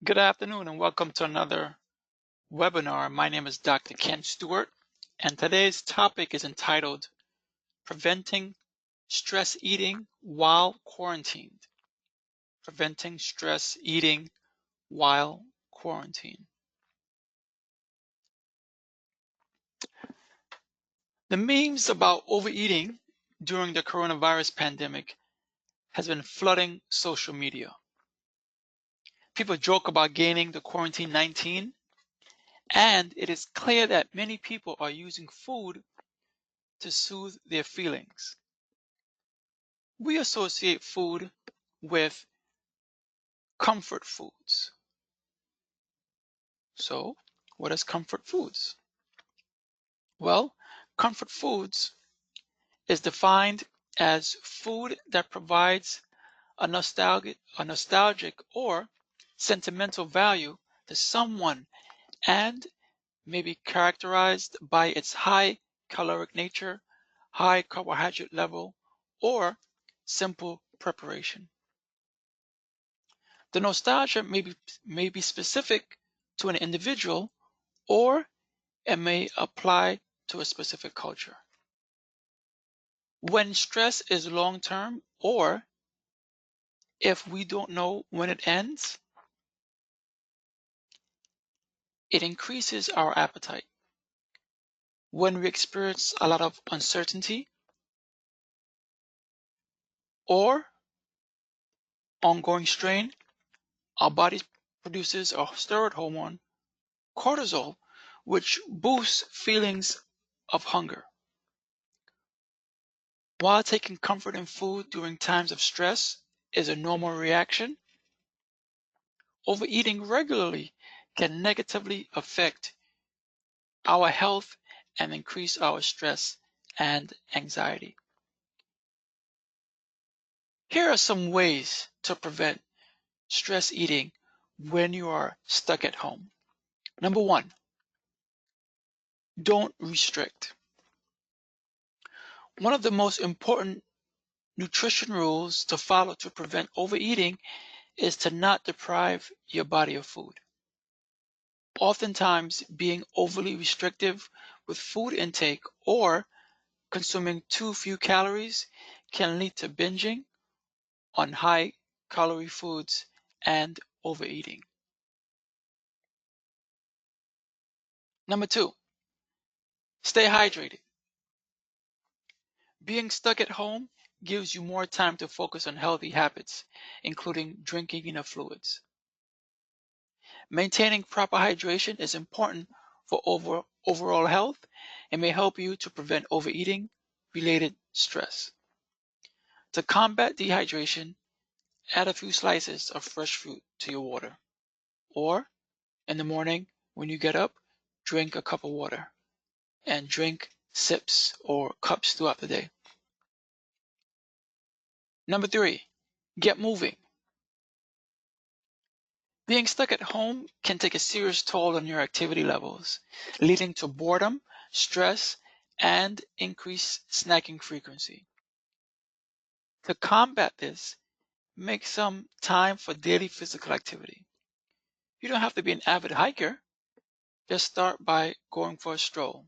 Good afternoon and welcome to another webinar. My name is Dr. Ken Stewart, and today's topic is entitled Preventing Stress Eating While Quarantined. Preventing Stress Eating While Quarantined. The memes about overeating during the coronavirus pandemic has been flooding social media. People joke about gaining the quarantine 19, and it is clear that many people are using food to soothe their feelings. We associate food with comfort foods. So, what is comfort foods? Well, comfort foods is defined as food that provides a nostalgic or sentimental value to someone and may be characterized by its high caloric nature, high carbohydrate level, or simple preparation. The nostalgia may be specific to an individual, or it may apply to a specific culture. When stress is long-term, or if we don't know when it ends, it increases our appetite. When we experience a lot of uncertainty or ongoing strain, our body produces a steroid hormone, cortisol, which boosts feelings of hunger. While taking comfort in food during times of stress is a normal reaction, overeating regularly can negatively affect our health and increase our stress and anxiety. Here are some ways to prevent stress eating when you are stuck at home. Number one, don't restrict. One of the most important nutrition rules to follow to prevent overeating is to not deprive your body of food. Oftentimes, being overly restrictive with food intake or consuming too few calories can lead to binging on high-calorie foods and overeating. Number two, stay hydrated. Being stuck at home gives you more time to focus on healthy habits, including drinking enough fluids. Maintaining proper hydration is important for overall health and may help you to prevent overeating-related stress. To combat dehydration, add a few slices of fresh fruit to your water. Or, in the morning, when you get up, drink a cup of water and drink sips or cups throughout the day. Number three, get moving. Being stuck at home can take a serious toll on your activity levels, leading to boredom, stress, and increased snacking frequency. To combat this, make some time for daily physical activity. You don't have to be an avid hiker. Just start by going for a stroll.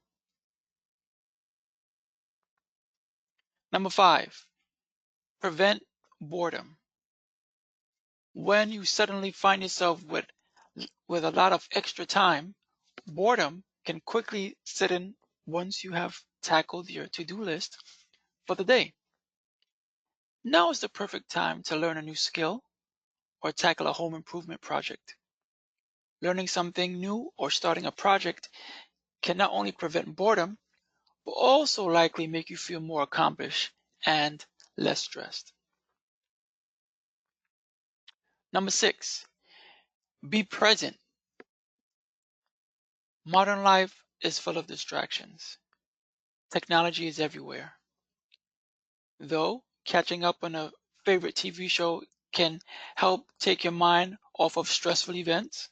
Number five, prevent boredom. When you suddenly find yourself with a lot of extra time, boredom can quickly set in once you have tackled your to-do list for the day. Now is the perfect time to learn a new skill or tackle a home improvement project. Learning something new or starting a project can not only prevent boredom, but also likely make you feel more accomplished and less stressed. Number six, be present. Modern life is full of distractions. Technology is everywhere. Though catching up on a favorite TV show can help take your mind off of stressful events,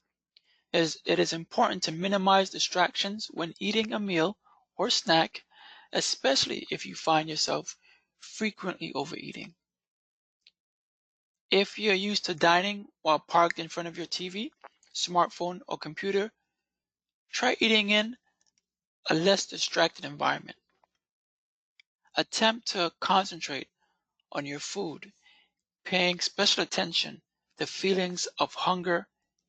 it is important to minimize distractions when eating a meal or snack, especially if you find yourself frequently overeating. If you're used to dining while parked in front of your TV, smartphone, or computer, try eating in a less distracted environment. Attempt to concentrate on your food, paying special attention to feelings of hunger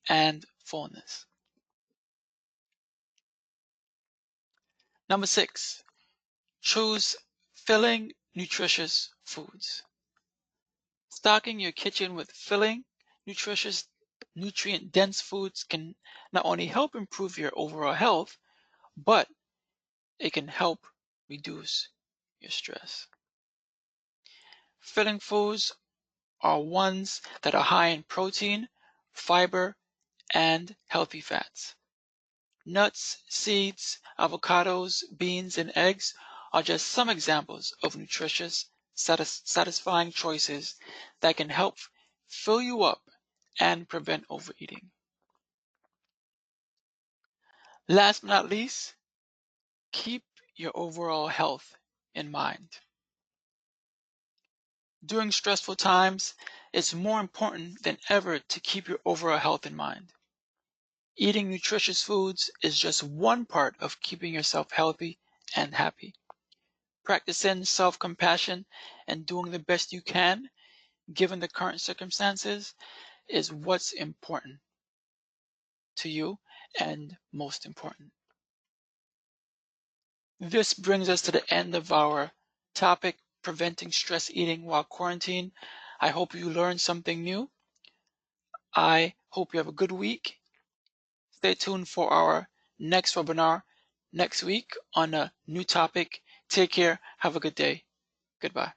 and fullness. Number 6, choose filling, nutritious foods. Stocking your kitchen with filling, nutritious, nutrient-dense foods can not only help improve your overall health, but it can help reduce your stress. Filling foods are ones that are high in protein, fiber, and healthy fats. Nuts, seeds, avocados, beans, and eggs are just some examples of nutritious, satisfying choices that can help fill you up and prevent overeating. Last but not least, keep your overall health in mind. During stressful times, it's more important than ever to keep your overall health in mind. Eating nutritious foods is just one part of keeping yourself healthy and happy. Practicing self-compassion and doing the best you can, given the current circumstances, is what's important to you and most important. This brings us to the end of our topic, preventing stress eating while quarantined. I hope you learned something new. I hope you have a good week. Stay tuned for our next webinar next week on a new topic. Take care. Have a good day. Goodbye.